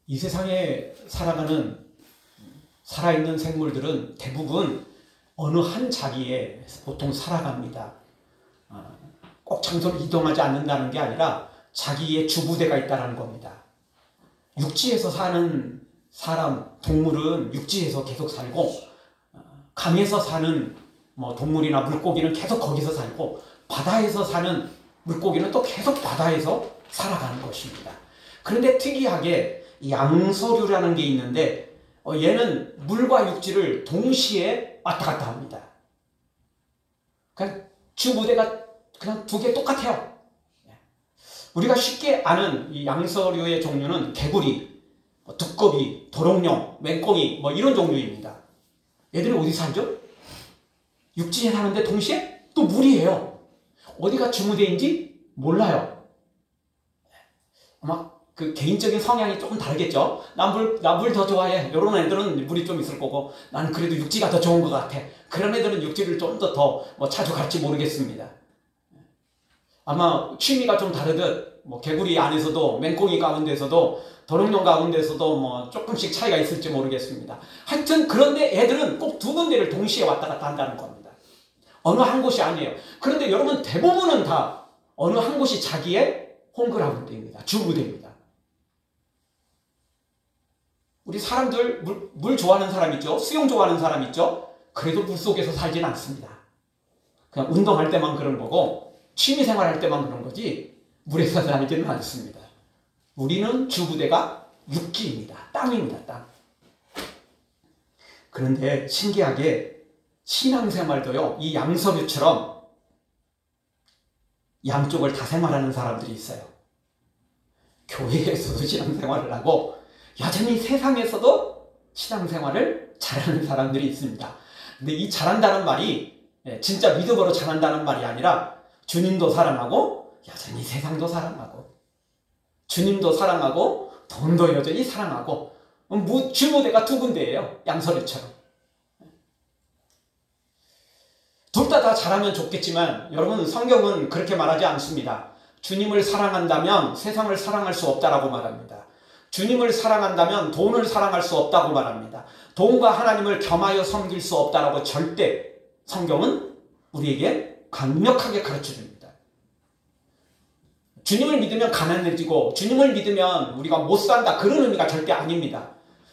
이 세상에 살아있는 생물들은 대부분 어느 한 자리에 보통 살아갑니다. 꼭 장소를 이동하지 않는다는 게 아니라 자기의 주부대가 있다는 겁니다. 육지에서 사는 사람, 동물은 육지에서 계속 살고, 강에서 사는 동물이나 물고기는 계속 거기서 살고, 바다에서 사는 물고기는 또 계속 바다에서 살아가는 것입니다. 그런데 특이하게 양서류라는 게 있는데, 얘는 물과 육지를 동시에 왔다 갔다 합니다. 그냥 주부대가 그냥 두 개 똑같아요. 우리가 쉽게 아는 이 양서류의 종류는 개구리, 두꺼비, 도롱뇽, 맹꽁이 이런 종류입니다. 얘들이 어디 살죠? 육지에 사는데 동시에 또 물이에요. 어디가 주무대인지 몰라요. 아마 그 개인적인 성향이 조금 다르겠죠. 나 물 더 좋아해. 이런 애들은 물이 좀 있을 거고, 나는 그래도 육지가 더 좋은 것 같아. 그런 애들은 육지를 좀 더 자주 갈지 모르겠습니다. 아마 취미가 좀 다르듯 개구리 안에서도, 맹꽁이 가운데서도, 도롱뇽 가운데서도 조금씩 차이가 있을지 모르겠습니다. 하여튼 그런데 애들은 꼭 두 군데를 동시에 왔다 갔다 한다는 겁니다. 어느 한 곳이 아니에요. 그런데 여러분, 대부분은 다 어느 한 곳이 자기의 홈그라운드입니다. 주부대입니다. 우리 사람들 물 좋아하는 사람 있죠? 수영 좋아하는 사람 있죠? 그래도 물속에서 살지는 않습니다. 그냥 운동할 때만 그런 거고, 취미생활 할 때만 그런 거지 물에서 살지는 않습니다. 우리는 주부대가 육지입니다. 땅입니다. 땅. 그런데 신기하게 신앙생활도요, 이 양서류처럼 양쪽을 다 생활하는 사람들이 있어요. 교회에서도 신앙생활을 하고 여전히 세상에서도 신앙생활을 잘하는 사람들이 있습니다. 근데 이 잘한다는 말이 진짜 믿음으로 잘한다는 말이 아니라 주님도 사랑하고 여전히 세상도 사랑하고 주님도 사랑하고 돈도 여전히 사랑하고 주무대가 두 군데예요. 양서류처럼. 둘 다 잘하면 좋겠지만 여러분, 성경은 그렇게 말하지 않습니다. 주님을 사랑한다면 세상을 사랑할 수 없다라고 말합니다. 주님을 사랑한다면 돈을 사랑할 수 없다고 말합니다. 돈과 하나님을 겸하여 섬길 수 없다라고 절대 성경은 우리에게 강력하게 가르쳐줍니다. 주님을 믿으면 가난해지고 주님을 믿으면 우리가 못 산다, 그런 의미가 절대 아닙니다.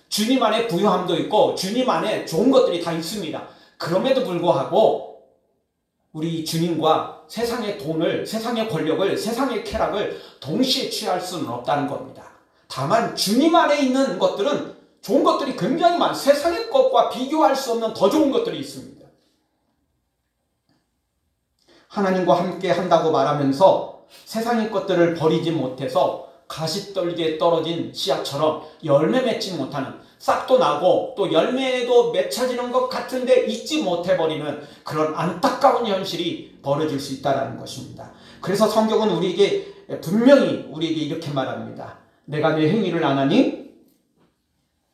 주님 안에 부유함도 있고 주님 안에 좋은 것들이 다 있습니다. 그럼에도 불구하고 우리 주님과 세상의 돈을, 세상의 권력을, 세상의 쾌락을 동시에 취할 수는 없다는 겁니다. 다만 주님 안에 있는 것들은 좋은 것들이 굉장히 많아요. 세상의 것과 비교할 수 없는 더 좋은 것들이 있습니다. 하나님과 함께 한다고 말하면서 세상의 것들을 버리지 못해서 가시떨기에 떨어진 씨앗처럼 열매 맺지 못하는, 싹도 나고 또 열매도 맺혀지는 것 같은데 잊지 못해버리는 그런 안타까운 현실이 벌어질 수 있다는 것입니다. 그래서 성경은 우리에게 분명히 우리에게 이렇게 말합니다. 내가 내 행위를 안 하니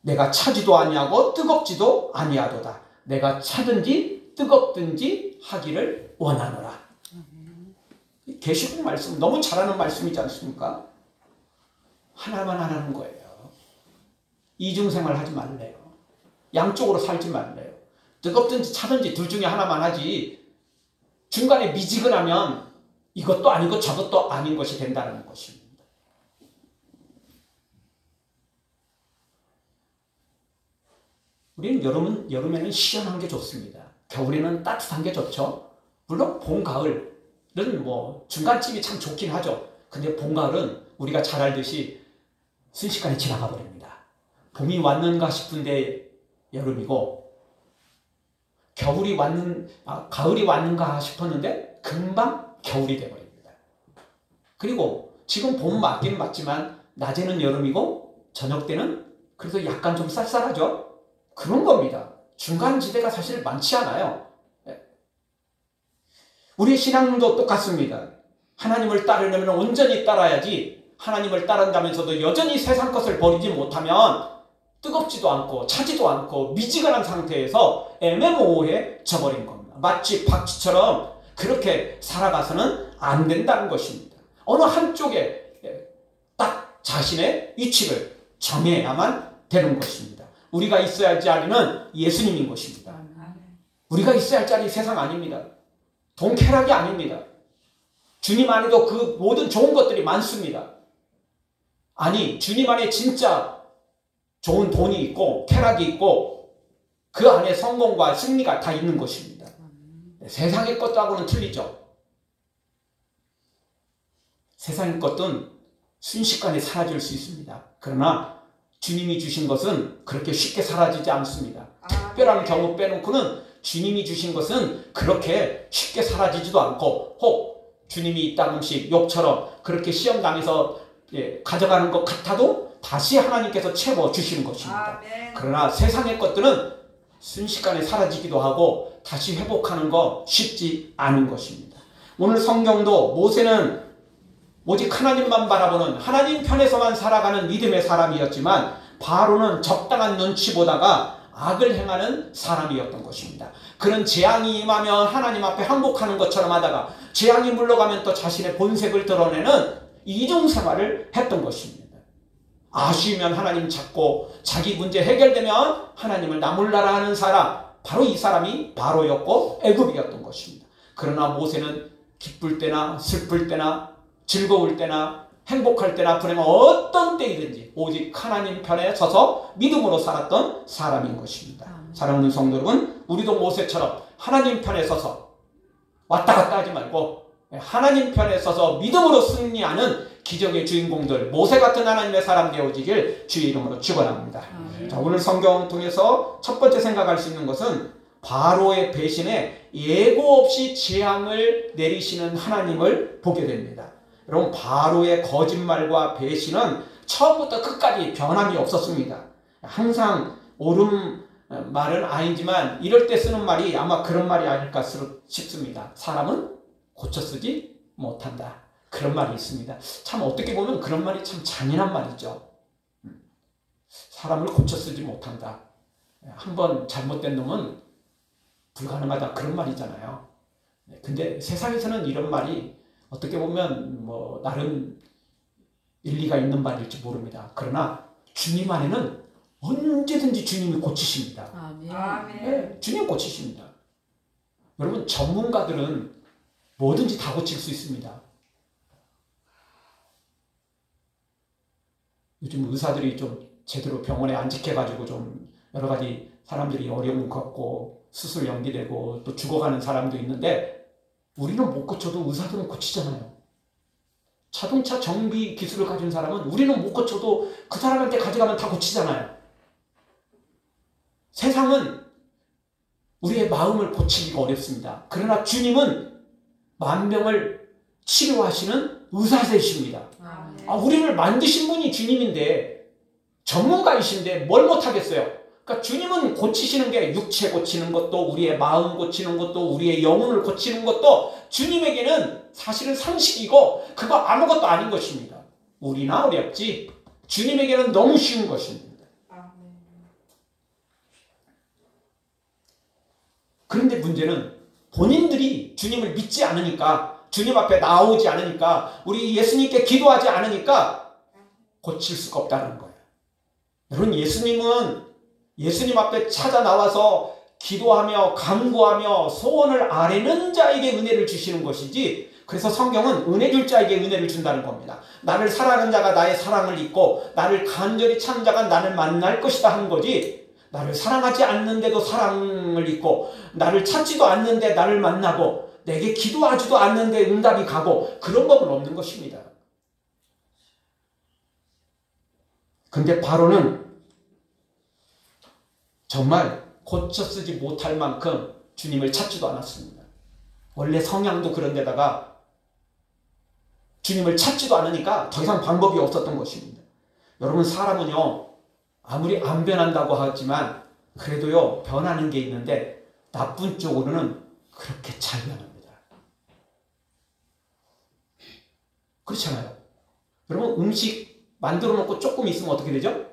내가 차지도 아니하고 뜨겁지도 아니하도다. 내가 차든지 뜨겁든지 하기를 원하노라. 계시록 말씀 너무 잘하는 말씀이지 않습니까? 하나만 하라는 거예요. 이중생활 하지 말래요. 양쪽으로 살지 말래요. 뜨겁든지 차든지 둘 중에 하나만 하지, 중간에 미지근하면 이것도 아니고 저것도 아닌 것이 된다는 것입니다. 우리는 여름에는 시원한 게 좋습니다. 겨울에는 따뜻한 게 좋죠. 물론 봄, 가을은 중간쯤이 참 좋긴 하죠. 근데 봄, 가을은 우리가 잘 알듯이 순식간에 지나가 버립니다. 봄이 왔는가 싶은데 여름이고, 가을이 왔는가 싶었는데 금방 겨울이 되어버립니다. 그리고 지금 봄 맞기는 맞지만 낮에는 여름이고 저녁 때는 그래도 약간 좀 쌀쌀하죠. 그런 겁니다. 중간지대가 사실 많지 않아요. 우리의 신앙도 똑같습니다. 하나님을 따르려면 온전히 따라야지, 하나님을 따른다면서도 여전히 세상 것을 버리지 못하면 뜨겁지도 않고 차지도 않고 미지근한 상태에서 애매모호해져 버린 겁니다. 마치 박쥐처럼 그렇게 살아가서는 안 된다는 것입니다. 어느 한쪽에 딱 자신의 위치를 정해야만 되는 것입니다. 우리가 있어야 할 자리는 예수님인 것입니다. 우리가 있어야 할 자리 세상 아닙니다. 돈 쾌락이 아닙니다. 주님 안에도 그 모든 좋은 것들이 많습니다. 아니, 주님 안에 진짜 좋은 돈이 있고 쾌락이 있고 그 안에 성공과 승리가 다 있는 것입니다. 세상의 것하고는 틀리죠. 세상의 것은 순식간에 사라질 수 있습니다. 그러나 주님이 주신 것은 그렇게 쉽게 사라지지 않습니다. 특별한 경우 빼놓고는 주님이 주신 것은 그렇게 쉽게 사라지지도 않고 혹 주님이 이따금씩 욕처럼 그렇게 시험당해서 가져가는 것 같아도 다시 하나님께서 채워주시는 것입니다. 그러나 세상의 것들은 순식간에 사라지기도 하고 다시 회복하는 거 쉽지 않은 것입니다. 오늘 성경도 모세는 오직 하나님만 바라보는 하나님 편에서만 살아가는 믿음의 사람이었지만 바로는 적당한 눈치 보다가 악을 행하는 사람이었던 것입니다. 그는 재앙이 임하면 하나님 앞에 항복하는 것처럼 하다가 재앙이 물러가면 또 자신의 본색을 드러내는 이중생활을 했던 것입니다. 아쉬우면 하나님 찾고 자기 문제 해결되면 하나님을 나몰라라 하는 사람, 바로 이 사람이 바로였고 애굽이었던 것입니다. 그러나 모세는 기쁠 때나 슬플 때나 즐거울 때나 행복할 때나 불행한 어떤 때이든지 오직 하나님 편에 서서 믿음으로 살았던 사람인 것입니다. 사랑하는 성도 여러분, 우리도 모세처럼 하나님 편에 서서 왔다 갔다 하지 말고 하나님 편에 서서 믿음으로 승리하는 기적의 주인공들, 모세 같은 하나님의 사람 되어지길 주의 이름으로 축원합니다. 자, 오늘 성경 통해서 첫 번째 생각할 수 있는 것은 바로의 배신에 예고 없이 재앙을 내리시는 하나님을 보게 됩니다. 여러분, 바로의 거짓말과 배신은 처음부터 끝까지 변함이 없었습니다. 항상 옳은 말은 아니지만 이럴 때 쓰는 말이 아마 그런 말이 아닐까 싶습니다. 사람은 고쳐 쓰지 못한다. 그런 말이 있습니다. 참 어떻게 보면 그런 말이 참 잔인한 말이죠. 사람을 고쳐 쓰지 못한다. 한번 잘못된 놈은 불가능하다. 그런 말이잖아요. 근데 세상에서는 이런 말이 어떻게 보면 뭐 나름 일리가 있는 말일지 모릅니다. 그러나 주님 안에는 언제든지 주님이 고치십니다. 아멘. 네, 주님 고치십니다. 여러분, 전문가들은 뭐든지 다 고칠 수 있습니다. 요즘 의사들이 좀 제대로 병원에 안직해가지고 좀 여러 가지 사람들이 어려움 겪고 수술 연기되고 또 죽어가는 사람도 있는데 우리는 못 고쳐도 의사들은 고치잖아요. 자동차 정비 기술을 가진 사람은 우리는 못 고쳐도 그 사람한테 가져가면 다 고치잖아요. 세상은 우리의 마음을 고치기가 어렵습니다. 그러나 주님은 만병을 치료하시는 의사이십니다. 우리를 만드신 분이 주님인데 전문가이신데 뭘 못하겠어요. 그러니까 주님은 고치시는 게 육체 고치는 것도 우리의 마음 고치는 것도 우리의 영혼을 고치는 것도 주님에게는 사실은 상식이고 그거 아무것도 아닌 것입니다. 우리나 어렵지 주님에게는 너무 쉬운 것입니다. 그런데 문제는 본인들이 주님을 믿지 않으니까 주님 앞에 나오지 않으니까 우리 예수님께 기도하지 않으니까 고칠 수가 없다는 거예요. 여러분, 예수님 앞에 찾아 나와서 기도하며 간구하며 소원을 아뢰는 자에게 은혜를 주시는 것이지, 그래서 성경은 은혜 줄 자에게 은혜를 준다는 겁니다. 나를 사랑하는 자가 나의 사랑을 잊고 나를 간절히 찾는 자가 나를 만날 것이다 하는 거지, 나를 사랑하지 않는데도 사랑을 잊고 나를 찾지도 않는데 나를 만나고 내게 기도하지도 않는데 응답이 가고 그런 법은 없는 것입니다. 근데 바로는 정말 고쳐 쓰지 못할 만큼 주님을 찾지도 않았습니다. 원래 성향도 그런데다가 주님을 찾지도 않으니까 더 이상 방법이 없었던 것입니다. 여러분, 사람은요 아무리 안 변한다고 하지만 그래도요 변하는 게 있는데 나쁜 쪽으로는 그렇게 잘 변합니다. 그렇잖아요. 여러분, 음식 만들어 놓고 조금 있으면 어떻게 되죠?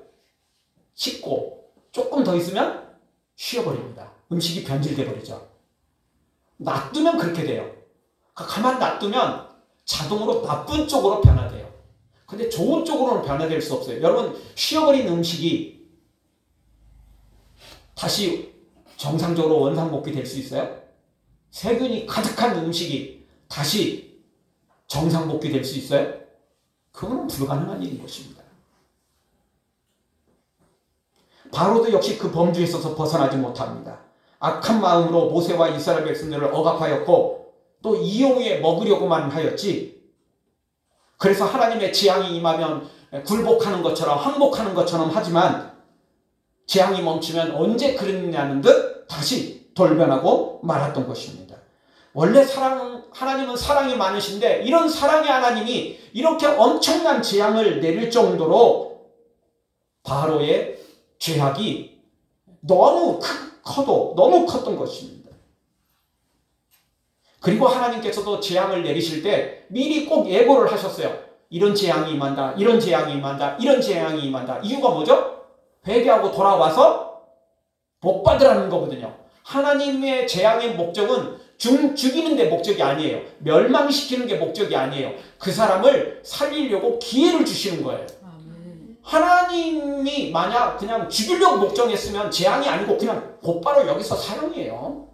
식고 조금 더 있으면 쉬어버립니다. 음식이 변질돼 버리죠. 놔두면 그렇게 돼요. 가만 놔두면 자동으로 나쁜 쪽으로 변화돼요. 근데 좋은 쪽으로는 변화될 수 없어요. 여러분, 쉬어버린 음식이 다시 정상적으로 원상복귀 될 수 있어요? 세균이 가득한 음식이 다시 정상복귀 될 수 있어요? 그거는 불가능한 일인 것입니다. 바로도 역시 그 범주에 있어서 벗어나지 못합니다. 악한 마음으로 모세와 이스라엘 백성들을 억압하였고 또 이용해 먹으려고만 하였지, 그래서 하나님의 재앙이 임하면 굴복하는 것처럼 항복하는 것처럼 하지만 재앙이 멈추면 언제 그랬냐는 듯 다시 돌변하고 말았던 것입니다. 원래 하나님은 사랑이 많으신데 이런 사랑의 하나님이 이렇게 엄청난 재앙을 내릴 정도로 바로의 죄악이 너무 너무 컸던 것입니다. 그리고 하나님께서도 재앙을 내리실 때 미리 꼭 예고를 하셨어요. 이런 재앙이 임한다, 이런 재앙이 임한다, 이런 재앙이 임한다. 이유가 뭐죠? 회개하고 돌아와서 복 받으라는 거거든요. 하나님의 재앙의 목적은 죽이는 데 목적이 아니에요. 멸망시키는 게 목적이 아니에요. 그 사람을 살리려고 기회를 주시는 거예요. 하나님이 만약 그냥 죽이려고 목적했으면 재앙이 아니고 그냥 곧바로 여기서 사형이에요.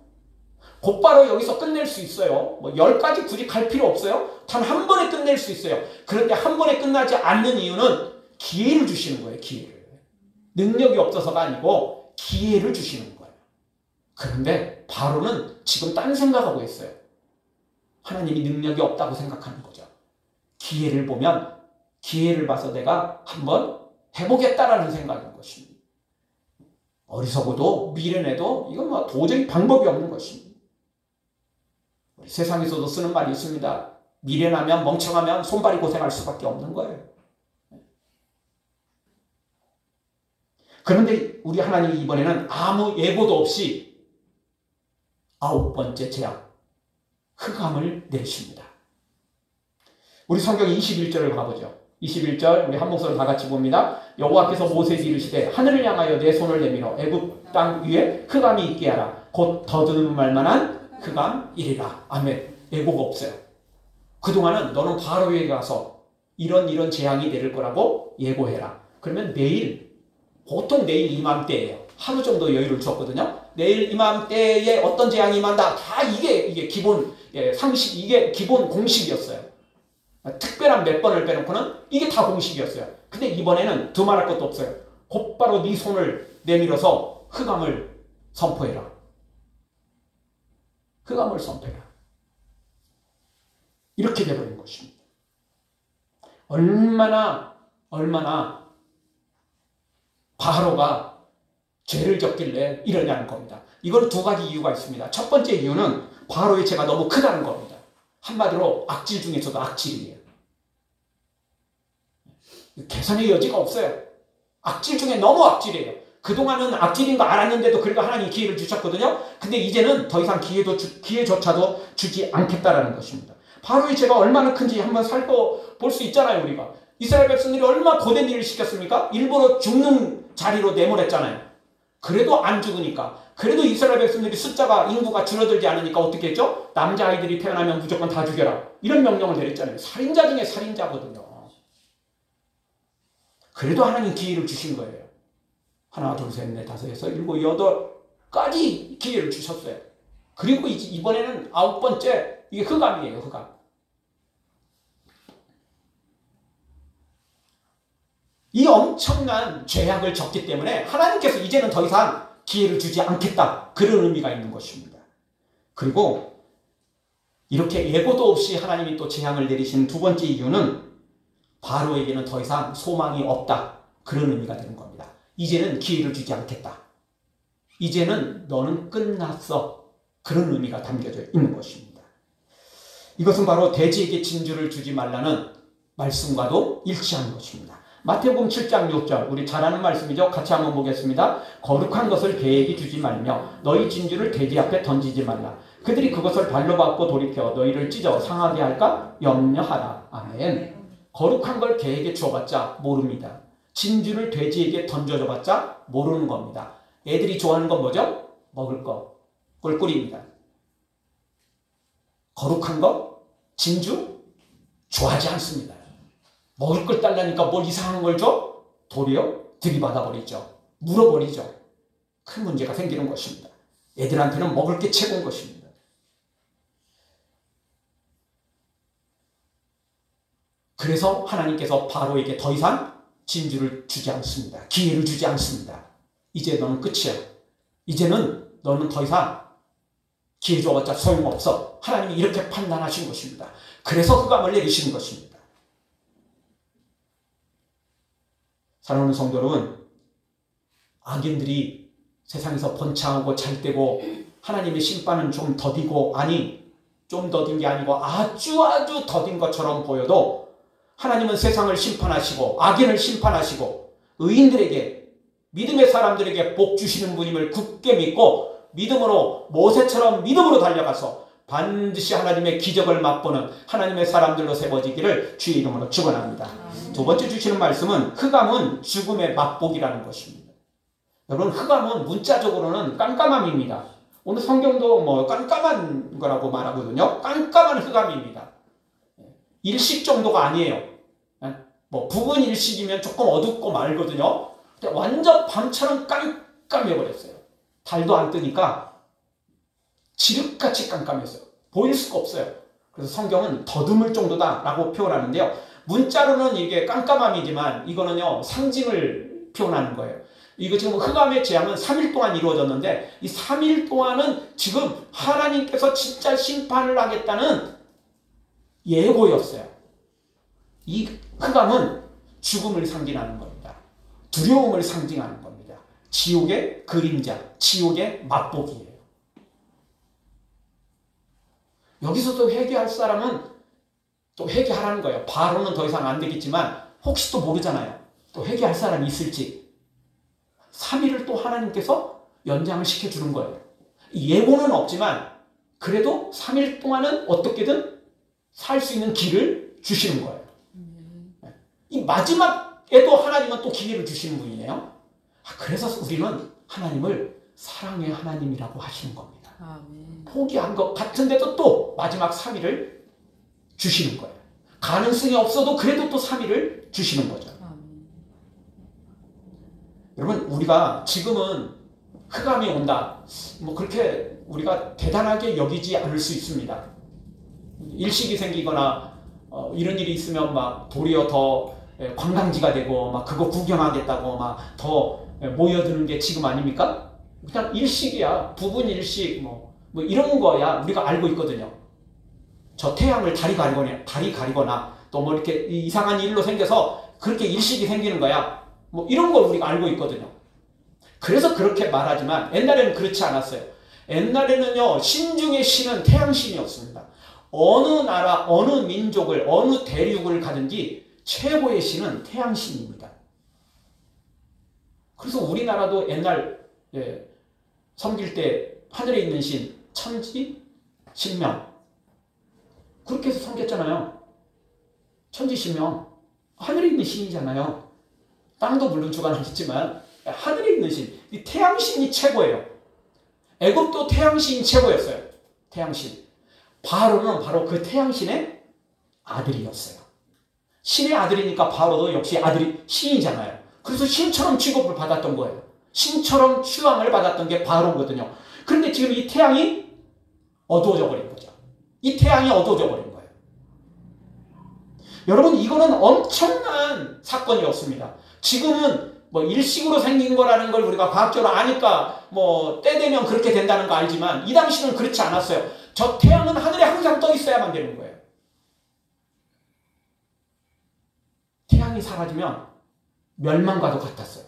곧바로 여기서 끝낼 수 있어요. 뭐 10가지 굳이 갈 필요 없어요. 단 한 번에 끝낼 수 있어요. 그런데 한 번에 끝나지 않는 이유는 기회를 주시는 거예요. 기회를. 능력이 없어서가 아니고 기회를 주시는 거예요. 그런데 바로는 지금 딴 생각하고 있어요. 하나님이 능력이 없다고 생각하는 거죠. 기회를 보면 기회를 봐서 내가 한번 해보겠다라는 생각인 것입니다. 어리석어도 미련해도 이건 뭐 도저히 방법이 없는 것입니다. 우리 세상에서도 쓰는 말이 있습니다. 미련하면 멍청하면 손발이 고생할 수밖에 없는 거예요. 그런데 우리 하나님이 이번에는 아무 예고도 없이 9번째 재앙, 흑암을 내리십니다. 우리 성경 21절을 가보죠. 21절 우리 한 목소리로 다 같이 봅니다. 여호와께서 모세에게 이르시되 하늘을 향하여 내 손을 내밀어 애굽 땅 위에 흑암이 있게 하라. 곧 더듬을 만한 흑암이리라. 아멘. 예고가 없어요. 그동안은 너는 바로에게 가서 이런 재앙이 내릴 거라고 예고해라. 그러면 보통 내일 이맘때예요. 하루 정도 여유를 줬거든요. 내일 이맘때에 어떤 재앙이 임한다. 다 이게 기본 상식, 이게 기본 공식이었어요. 특별한 몇 번을 빼놓고는 이게 다 공식이었어요. 근데 이번에는 두말할 것도 없어요. 곧바로 네 손을 내밀어서 흑암을 선포해라. 흑암을 선포해라. 이렇게 되버린 것입니다. 얼마나 바로가 죄를 졌길래 이러냐는 겁니다. 이건 두 가지 이유가 있습니다. 첫 번째 이유는 바로의 죄가 너무 크다는 겁니다. 한마디로 악질 중에서도 악질이에요. 개선의 여지가 없어요. 악질 중에 너무 악질이에요. 그동안은 악질인 거 알았는데도 그래도 하나님이 기회를 주셨거든요. 근데 이제는 더 이상 기회조차도 주지 않겠다라는 것입니다. 바로의 죄가 얼마나 큰지 한번 살펴볼 수 있잖아요. 우리가 이스라엘 백성들이 얼마나 고된 일을 시켰습니까? 일부러 죽는 자리로 내몰았잖아요. 그래도 안 죽으니까, 그래도 이스라엘 백성들이 인구가 줄어들지 않으니까 어떻게 했죠? 남자아이들이 태어나면 무조건 다 죽여라. 이런 명령을 내렸잖아요. 살인자 중에 살인자거든요. 그래도 하나님 기회를 주신 거예요. 하나, 둘, 셋, 넷, 다섯, 여섯, 일곱, 8까지 기회를 주셨어요. 그리고 이번에는 9번째, 이게 흑암이에요. 흑암. 이 엄청난 죄악을 졌기 때문에 하나님께서 이제는 더 이상 기회를 주지 않겠다. 그런 의미가 있는 것입니다. 그리고 이렇게 예고도 없이 하나님이 또 재앙을 내리신 두 번째 이유는 바로에게는 더 이상 소망이 없다. 그런 의미가 되는 겁니다. 이제는 기회를 주지 않겠다. 이제는 너는 끝났어. 그런 의미가 담겨져 있는 것입니다. 이것은 바로 돼지에게 진주를 주지 말라는 말씀과도 일치하는 것입니다. 마태복음 7장 6절, 우리 잘 아는 말씀이죠. 같이 한번 보겠습니다. 거룩한 것을 개에게 주지 말며 너희 진주를 돼지 앞에 던지지 말라. 그들이 그것을 발로 밟고 돌이켜 너희를 찢어 상하게 할까 염려하라. 아멘. 거룩한 걸 개에게 주어봤자 모릅니다. 진주를 돼지에게 던져줘봤자 모르는 겁니다. 애들이 좋아하는 건 뭐죠? 먹을 거, 꿀꿀입니다. 거룩한 거, 진주 좋아하지 않습니다. 먹을 걸 달라니까 뭘 이상한 걸 줘? 도리어 들이받아 버리죠. 물어버리죠. 큰 문제가 생기는 것입니다. 애들한테는 먹을 게 최고인 것입니다. 그래서 하나님께서 바로에게 더 이상 진주를 주지 않습니다. 기회를 주지 않습니다. 이제 너는 끝이야. 이제는 너는 더 이상 기회 줘봤자 소용없어. 하나님이 이렇게 판단하신 것입니다. 그래서 흑암을 내리시는 것입니다. 사랑하는 성도 여러분, 악인들이 세상에서 번창하고 잘되고 하나님의 심판은 좀 더디고, 아니 좀 더딘 게 아니고 아주 더딘 것처럼 보여도 하나님은 세상을 심판하시고 악인을 심판하시고 의인들에게, 믿음의 사람들에게 복 주시는 분임을 굳게 믿고 믿음으로, 모세처럼 믿음으로 달려가서 반드시 하나님의 기적을 맛보는 하나님의 사람들로 세워지기를 주의 이름으로 축원합니다. 두 번째 주시는 말씀은 흑암은 죽음의 맛보기라는 것입니다. 여러분, 흑암은 문자적으로는 깜깜함입니다. 오늘 성경도 뭐 깜깜한 거라고 말하거든요. 깜깜한 흑암입니다. 일식 정도가 아니에요. 뭐 부분 일식이면 조금 어둡고 맑거든요. 근데 완전 밤처럼 깜깜해버렸어요. 달도 안 뜨니까 지륵같이 깜깜했어요. 보일 수가 없어요. 그래서 성경은 더듬을 정도다라고 표현하는데요. 문자로는 이게 깜깜함이지만 이거는요, 상징을 표현하는 거예요. 이거 지금 흑암의 재앙은 3일 동안 이루어졌는데 이 3일 동안은 지금 하나님께서 진짜 심판을 하겠다는 예고였어요. 이 흑암은 죽음을 상징하는 겁니다. 두려움을 상징하는 겁니다. 지옥의 그림자, 지옥의 맛보기예요. 여기서도 회개할 사람은 또 회개하라는 거예요. 바로는 더 이상 안 되겠지만 혹시 또 모르잖아요. 또 회개할 사람이 있을지. 3일을 또 하나님께서 연장을 시켜주는 거예요. 예고는 없지만 그래도 3일 동안은 어떻게든 살 수 있는 길을 주시는 거예요. 이 마지막에도 하나님은 또 기회를 주시는 분이네요. 그래서 우리는 하나님을 사랑의 하나님이라고 하시는 겁니다. 아멘. 포기한 것 같은데도 또 마지막 3일을 주시는 거예요. 가능성이 없어도 그래도 또 3일을 주시는 거죠. 아멘. 여러분, 우리가 지금은 흑암이 온다, 뭐 그렇게 우리가 대단하게 여기지 않을 수 있습니다. 일식이 생기거나 이런 일이 있으면 막 도리어 더 관광지가 되고 막 그거 구경하겠다고 막 더 모여드는 게 지금 아닙니까? 그냥 일식이야. 부분 일식 뭐 이런 거야 우리가 알고 있거든요. 저 태양을 달이 가리거나 또 뭐 이렇게 이상한 일로 생겨서 그렇게 일식이 생기는 거야. 뭐 이런 걸 우리가 알고 있거든요. 그래서 그렇게 말하지만 옛날에는 그렇지 않았어요. 옛날에는요, 신 중의 신은 태양신이었습니다. 어느 나라, 어느 민족을, 어느 대륙을 가든지 최고의 신은 태양신입니다. 그래서 우리나라도 옛날 섬길 때 하늘에 있는 신, 천지, 신명 그렇게 해서 섬겼잖아요. 천지, 신명 하늘에 있는 신이잖아요. 땅도 물론 주관하겠지만 하늘에 있는 신, 이 태양신이 최고예요. 애굽도 태양신이 최고였어요. 태양신. 바로는 바로 그 태양신의 아들이었어요. 신의 아들이니까 바로도 역시 아들이 신이잖아요. 그래서 신처럼 취급을 받았던 거예요. 신처럼 추앙을 받았던 게 바로거든요. 그런데 지금 이 태양이 어두워져 버린 거죠. 이 태양이 어두워져 버린 거예요. 여러분, 이거는 엄청난 사건이었습니다. 지금은 뭐 일식으로 생긴 거라는 걸 우리가 과학적으로 아니까 뭐 때 되면 그렇게 된다는 거 알지만 이 당시는 그렇지 않았어요. 저 태양은 하늘에 항상 떠 있어야만 되는 거예요. 태양이 사라지면 멸망과도 같았어요.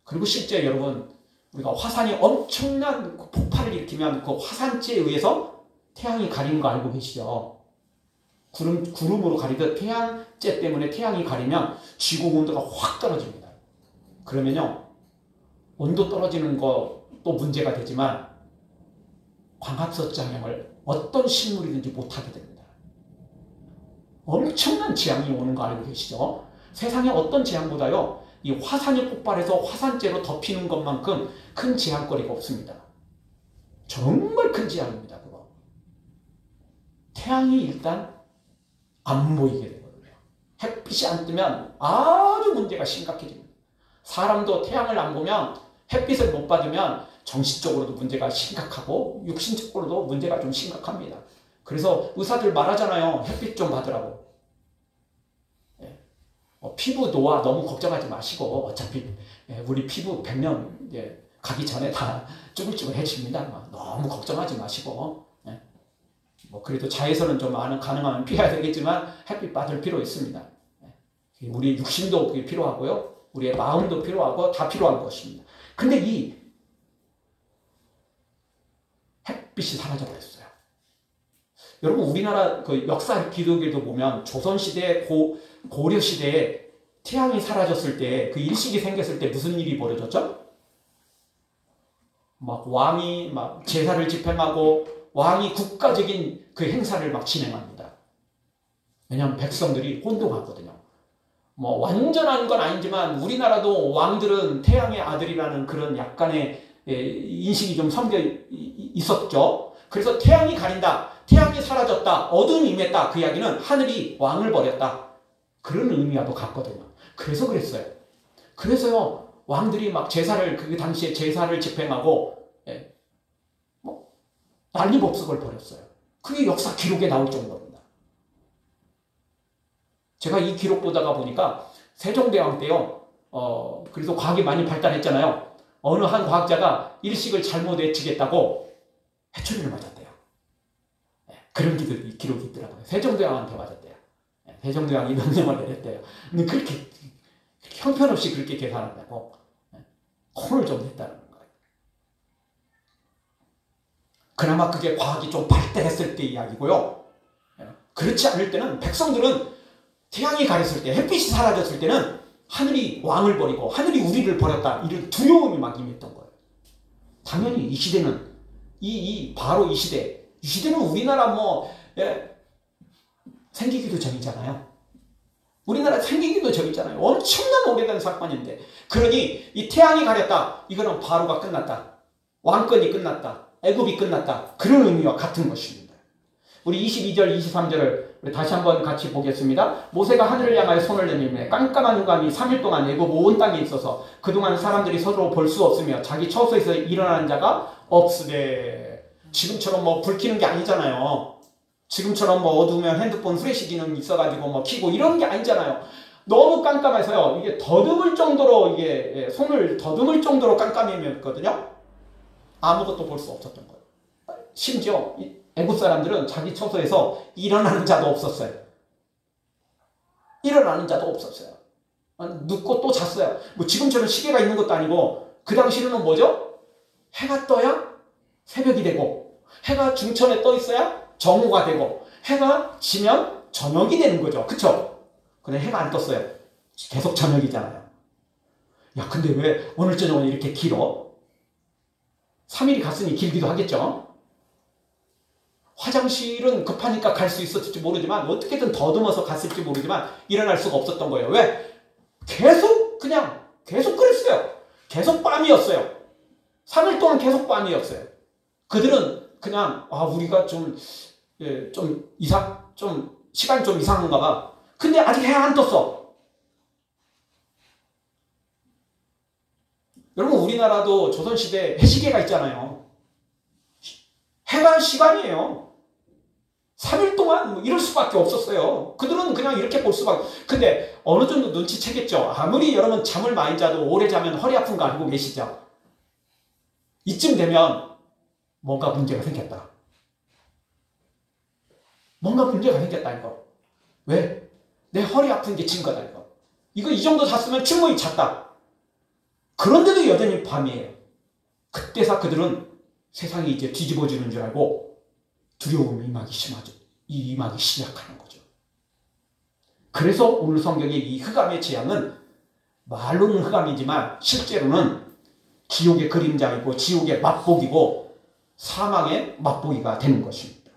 그리고 실제 여러분, 우리가 화산이 엄청난 폭발을 일으키면 그 화산재에 의해서 태양이 가리는 거 알고 계시죠? 구름으로 가리듯 태양재 때문에 태양이 가리면 지구 온도가 확 떨어집니다. 그러면요, 온도 떨어지는 것도 문제가 되지만 광합성 작용을 어떤 식물이든지 못하게 됩니다. 엄청난 재앙이 오는 거 알고 계시죠? 세상에 어떤 재앙보다요, 이 화산이 폭발해서 화산재로 덮이는 것만큼 큰 재앙거리가 없습니다. 정말 큰 재앙입니다. 그거. 태양이 일단 안 보이게 되거든요. 햇빛이 안 뜨면 아주 문제가 심각해집니다. 사람도 태양을 안 보면, 햇빛을 못 받으면 정신적으로도 문제가 심각하고 육신적으로도 문제가 좀 심각합니다. 그래서 의사들 말하잖아요. 햇빛 좀 받으라고. 피부 노화 너무 걱정하지 마시고, 어차피 우리 피부 100년 가기 전에 다 쭈글쭈글해집니다. 너무 걱정하지 마시고, 뭐 그래도 자외선은 좀 가능하면 피해야 되겠지만 햇빛 받을 필요 있습니다. 우리 육신도 필요하고요, 우리의 마음도 필요하고 다 필요한 것입니다. 근데 이 햇빛이 사라져버렸어요. 여러분, 우리나라 그 역사 기록에도 보면 조선시대, 고려시대에 태양이 사라졌을 때, 그 일식이 생겼을 때 무슨 일이 벌어졌죠? 막 왕이 막 제사를 집행하고 왕이 국가적인 그 행사를 막 진행합니다. 왜냐하면 백성들이 혼동하거든요. 뭐 완전한 건 아니지만 우리나라도 왕들은 태양의 아들이라는 그런 약간의 인식이 좀 섬겨 있었죠. 그래서 태양이 가린다, 태양이 사라졌다, 어둠이 임했다, 그 이야기는 하늘이 왕을 버렸다, 그런 의미와도 같거든요. 그래서 그랬어요. 그래서요, 왕들이 막 제사를, 그 당시에 제사를 집행하고 뭐 난리법석을 벌였어요. 그게 역사 기록에 나올 정도입니다. 제가 이 기록 보다가 보니까 세종대왕 때요, 그래서 과학이 많이 발달했잖아요. 어느 한 과학자가 일식을 잘못 외치겠다고 해초리를 맞았대요. 그런 기록이 있더라고요. 세종대왕한테 맞았대요. 세종대왕이 명령을 내렸대요. 근데 그렇게 형편없이 그렇게 계산한다고 혼을 좀 냈다는 거예요. 그나마 그게 과학이 좀 발달했을 때 이야기고요. 그렇지 않을 때는, 백성들은 태양이 가렸을 때, 햇빛이 사라졌을 때는 하늘이 왕을 버리고 하늘이 우리를 버렸다, 이런 두려움이 막 임했던 거예요. 당연히 이 시대는 바로 이 시대는 우리나라 생기기도 전이잖아요. 우리나라 생기기도 전이잖아요. 엄청난 오래된 사건인데, 그러니 이 태양이 가렸다, 이거는 바로가 끝났다, 왕권이 끝났다, 애굽이 끝났다, 그런 의미와 같은 것입니다. 우리 22절 23절을 우리 다시 한번 같이 보겠습니다. 모세가 하늘을 향하여 손을 내밀매 깜깜한 흑암이 3일 동안 애굽 온 땅에 있어서 그동안 사람들이 서로 볼 수 없으며 자기 처소에서 일어나는 자가 없으되. 지금처럼 뭐 불 켜는 게 아니잖아요. 지금처럼 뭐 어두우면 핸드폰 후레쉬 기능 있어가지고 뭐 켜고 이런 게 아니잖아요. 너무 깜깜해서요, 이게 더듬을 정도로, 이게 손을 더듬을 정도로 깜깜했거든요. 아무것도 볼 수 없었던 거예요. 심지어 애굽 사람들은 자기 처소에서 일어나는 자도 없었어요. 일어나는 자도 없었어요. 눕고 또 잤어요. 뭐 지금처럼 시계가 있는 것도 아니고, 그 당시에는 뭐죠? 해가 떠야 새벽이 되고, 해가 중천에 떠 있어야 정오가 되고, 해가 지면 저녁이 되는 거죠. 그쵸? 근데 해가 안 떴어요. 계속 저녁이잖아요. 야, 근데 왜 오늘 저녁은 이렇게 길어? 3일이 갔으니 길기도 하겠죠? 화장실은 급하니까 갈 수 있었을지 모르지만, 어떻게든 더듬어서 갔을지 모르지만 일어날 수가 없었던 거예요. 왜? 계속 그랬어요. 계속 밤이었어요. 3일 동안 계속 밤이었어요. 그들은 그냥 우리가 좀 시간이 좀 이상한가 봐. 근데 아직 해 안 떴어. 여러분, 우리나라도 조선시대 해시계가 있잖아요. 해가 시간이에요. 3일 동안 뭐 이럴 수밖에 없었어요. 그들은 그냥 이렇게 볼 수밖에. 근데 어느 정도 눈치채겠죠. 아무리 여러분 잠을 많이 자도 오래 자면 허리 아픈 거 알고 계시죠? 이쯤 되면 뭔가 문제가 생겼다. 뭔가 문제가 생겼다, 이거. 왜? 내 허리 아픈 게 증거다, 이거. 이거 이 정도 잤으면 충분히 잤다. 그런데도 여전히 밤이에요. 그때서 그들은 세상이 이제 뒤집어지는 줄 알고 두려움이 임하기 시작하는 거죠. 그래서 오늘 성경의 이 흑암의 재앙은 말로는 흑암이지만 실제로는 지옥의 그림자이고 지옥의 맛보기고 사망의 맛보기가 되는 것입니다.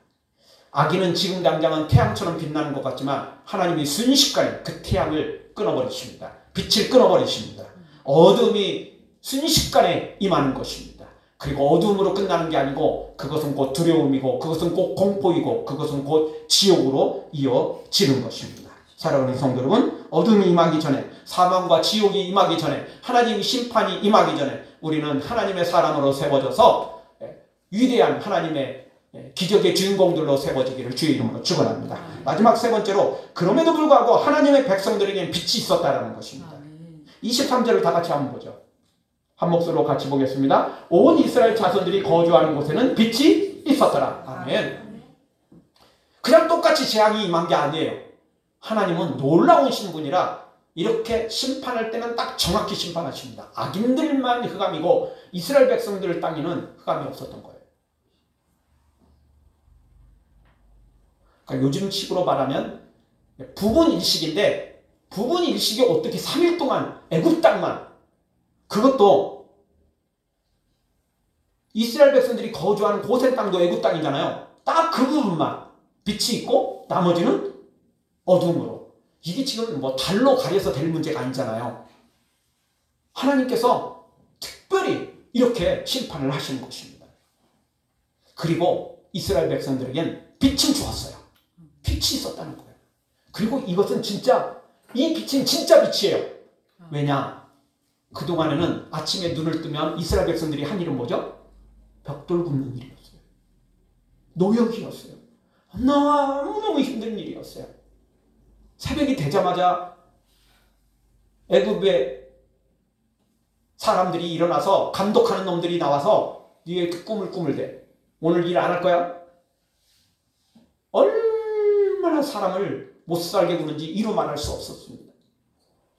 아기는 지금 당장은 태양처럼 빛나는 것 같지만 하나님이 순식간에 그 태양을 끊어버리십니다. 빛을 끊어버리십니다. 어둠이 순식간에 임하는 것입니다. 그리고 어둠으로 끝나는 게 아니고 그것은 곧 두려움이고 그것은 곧 공포이고 그것은 곧 지옥으로 이어지는 것입니다. 사랑하는 성도 여러분, 어둠이 임하기 전에, 사망과 지옥이 임하기 전에, 하나님의 심판이 임하기 전에 우리는 하나님의 사람으로 세워져서 위대한 하나님의 기적의 주인공들로 세워지기를 주의 이름으로 축원합니다. 마지막 세 번째로, 그럼에도 불구하고 하나님의 백성들에게는 빛이 있었다라는 것입니다. 23절을 다 같이 한번 보죠. 한 목소리로 같이 보겠습니다. 온 이스라엘 자손들이 거주하는 곳에는 빛이 있었더라. 아멘. 그냥 똑같이 재앙이 임한 게 아니에요. 하나님은 놀라운 신분이라 이렇게 심판할 때는 딱 정확히 심판하십니다. 악인들만 흑암이고 이스라엘 백성들 땅에는 흑암이 없었던 거예요. 그러니까 요즘 식으로 말하면 부분 일식인데, 부분 일식이 어떻게 3일 동안 애굽 땅만, 그것도 이스라엘 백성들이 거주하는 고센 땅도 애굽 땅이잖아요. 딱 그 부분만 빛이 있고 나머지는 어둠으로. 이게 지금 뭐 달로 가려서 될 문제가 아니잖아요. 하나님께서 특별히 이렇게 심판을 하시는 것입니다. 그리고 이스라엘 백성들에겐 빛은 주었어요. 빛이 있었다는 거예요. 그리고 이것은 진짜, 이 빛은 진짜 빛이에요. 왜냐? 그동안에는 아침에 눈을 뜨면 이스라엘 백성들이 한 일은 뭐죠? 벽돌 굽는 일이었어요. 노역이었어요. 너무너무 힘든 일이었어요. 새벽이 되자마자 애굽의 사람들이 일어나서 감독하는 놈들이 나와서 네가 이렇게 꿈을 꾸물대. 오늘 일 안 할 거야? 얼마나 사람을 못 살게 구는지 이루 말할 수 없었습니다.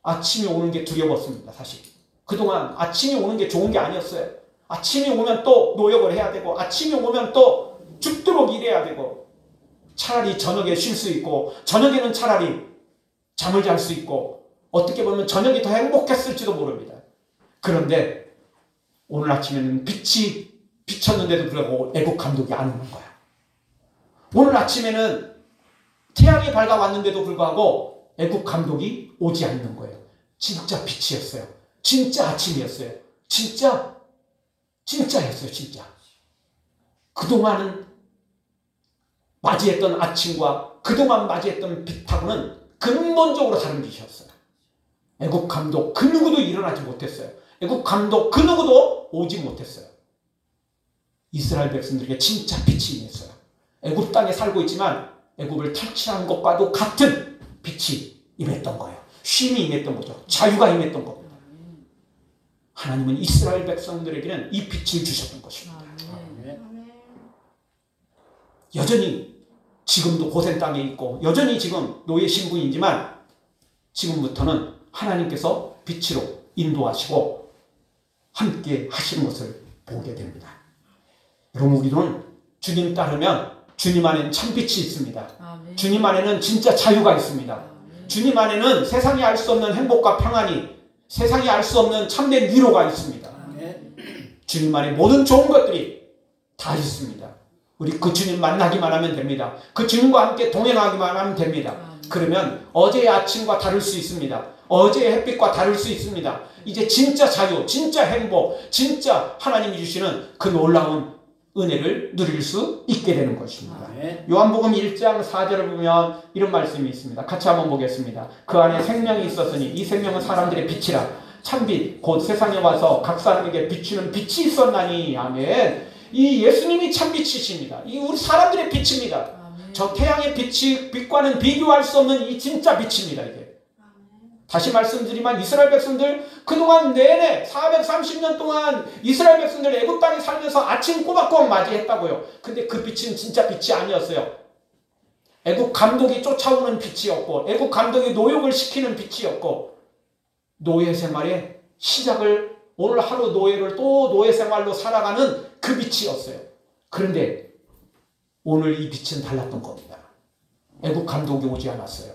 아침이 오는 게 두려웠습니다. 사실 그동안 아침이 오는 게 좋은 게 아니었어요. 아침이 오면 또 노역을 해야 되고, 아침이 오면 또 죽도록 일해야 되고, 차라리 저녁에 쉴 수 있고, 저녁에는 차라리 잠을 잘 수 있고, 어떻게 보면 저녁이 더 행복했을지도 모릅니다. 그런데 오늘 아침에는 빛이 비쳤는데도 불구하고 애국 감독이 안 오는 거야. 오늘 아침에는 태양이 밝아왔는데도 불구하고 애국 감독이 오지 않는 거예요. 진짜 빛이었어요. 진짜 아침이었어요. 진짜였어요. 진짜. 그동안은 맞이했던 아침과 그동안 맞이했던 빛하고는 근본적으로 다른 빛이었어요. 애국 감독 그 누구도 일어나지 못했어요. 애국 감독 그 누구도 오지 못했어요. 이스라엘 백성들에게 진짜 빛이 임했어요. 애굽 땅에 살고 있지만 애굽을 탈취한 것과도 같은 빛이 임했던 거예요. 쉼이 임했던 거죠. 자유가 임했던 겁니다. 하나님은 이스라엘 백성들에게는 이 빛을 주셨던 것입니다. 여전히 지금도 고센 땅에 있고 여전히 지금 노예 신분이지만 지금부터는 하나님께서 빛으로 인도하시고 함께 하시는 것을 보게 됩니다. 여러분, 우리는 주님 따르면 주님 안에는 참 빛이 있습니다. 아멘. 주님 안에는 진짜 자유가 있습니다. 아멘. 주님 안에는 세상이 알 수 없는 행복과 평안이, 세상이 알 수 없는 참된 위로가 있습니다. 아멘. 주님 안에 모든 좋은 것들이 다 있습니다. 우리 그 주님 만나기만 하면 됩니다. 그 주님과 함께 동행하기만 하면 됩니다. 그러면 어제의 아침과 다를 수 있습니다. 어제의 햇빛과 다를 수 있습니다. 이제 진짜 자유, 진짜 행복, 진짜 하나님이 주시는 그 놀라운 은혜를 누릴 수 있게 되는 것입니다. 요한복음 1장 4절을 보면 이런 말씀이 있습니다. 같이 한번 보겠습니다. 그 안에 생명이 있었으니 이 생명은 사람들의 빛이라. 참빛 곧 세상에 와서 각 사람에게 비추는 빛이 있었나니. 아멘. 이 예수님이 참빛이십니다. 이 우리 사람들의 빛입니다. 아멘. 저 태양의 빛과는 비교할 수 없는 이 진짜 빛입니다. 이게. 아멘. 다시 말씀드리면 이스라엘 백성들 그동안 내내 430년 동안 이스라엘 백성들 애굽 땅에 살면서 아침 꼬박꼬박 맞이했다고요. 근데 그 빛은 진짜 빛이 아니었어요. 애굽 감독이 쫓아오는 빛이었고, 애굽 감독이 노역을 시키는 빛이었고, 노예 생활의 시작을, 오늘 하루 노예를 또 노예 생활로 살아가는 그 빛이었어요. 그런데 오늘 이 빛은 달랐던 겁니다. 애굽 감독이 오지 않았어요.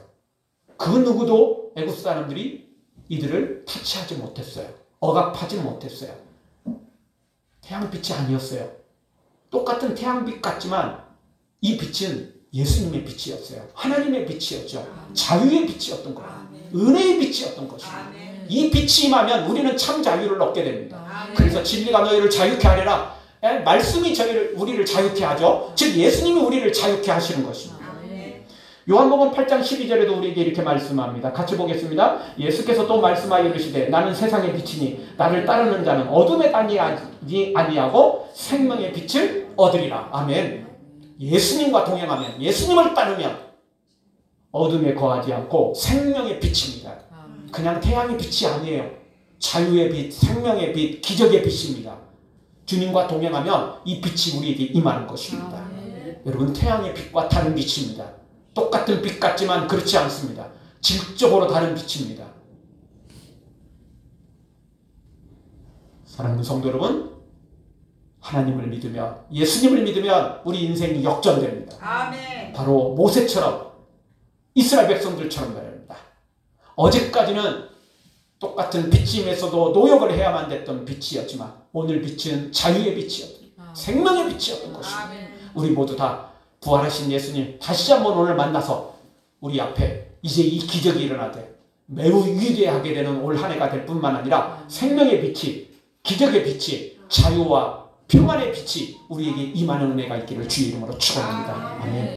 그 누구도 애굽 사람들이 이들을 타치하지 못했어요. 억압하지 못했어요. 태양빛이 아니었어요. 똑같은 태양빛 같지만 이 빛은 예수님의 빛이었어요. 하나님의 빛이었죠. 자유의 빛이었던 거예요. 은혜의 빛이었던 것입니다. 이 빛이 임하면 우리는 참 자유를 얻게 됩니다. 아멘. 그래서 진리가 너희를 자유케 하리라. 말씀이 우리를 자유케 하죠. 즉 예수님이 우리를 자유케 하시는 것입니다. 아멘. 요한복음 8장 12절에도 우리에게 이렇게 말씀합니다. 같이 보겠습니다. 예수께서 또 말씀하여 이르시되 나는 세상의 빛이니 나를 따르는 자는 어둠에 다니지 아니하고 생명의 빛을 얻으리라. 아멘. 예수님과 동행하면, 예수님을 따르면 어둠에 거하지 않고 생명의 빛입니다. 그냥 태양의 빛이 아니에요. 자유의 빛, 생명의 빛, 기적의 빛입니다. 주님과 동행하면 이 빛이 우리에게 임하는 것입니다. 여러분, 태양의 빛과 다른 빛입니다. 똑같은 빛 같지만 그렇지 않습니다. 질적으로 다른 빛입니다. 사랑하는 성도 여러분, 하나님을 믿으면, 예수님을 믿으면 우리 인생이 역전됩니다. 아멘. 바로 모세처럼, 이스라엘 백성들처럼 말입니다. 어제까지는 똑같은 빛임에서도 노역을 해야만 됐던 빛이었지만 오늘 빛은 자유의 빛이었던, 생명의 빛이었던 것입니다. 우리 모두 다 부활하신 예수님 다시 한번 오늘 만나서 우리 앞에 이제 이 기적이 일어나되 매우 위대하게 되는 올 한 해가 될 뿐만 아니라 생명의 빛이, 기적의 빛이, 자유와 평안의 빛이 우리에게 임하는 은혜가 있기를 주의 이름으로 축원합니다. 아멘.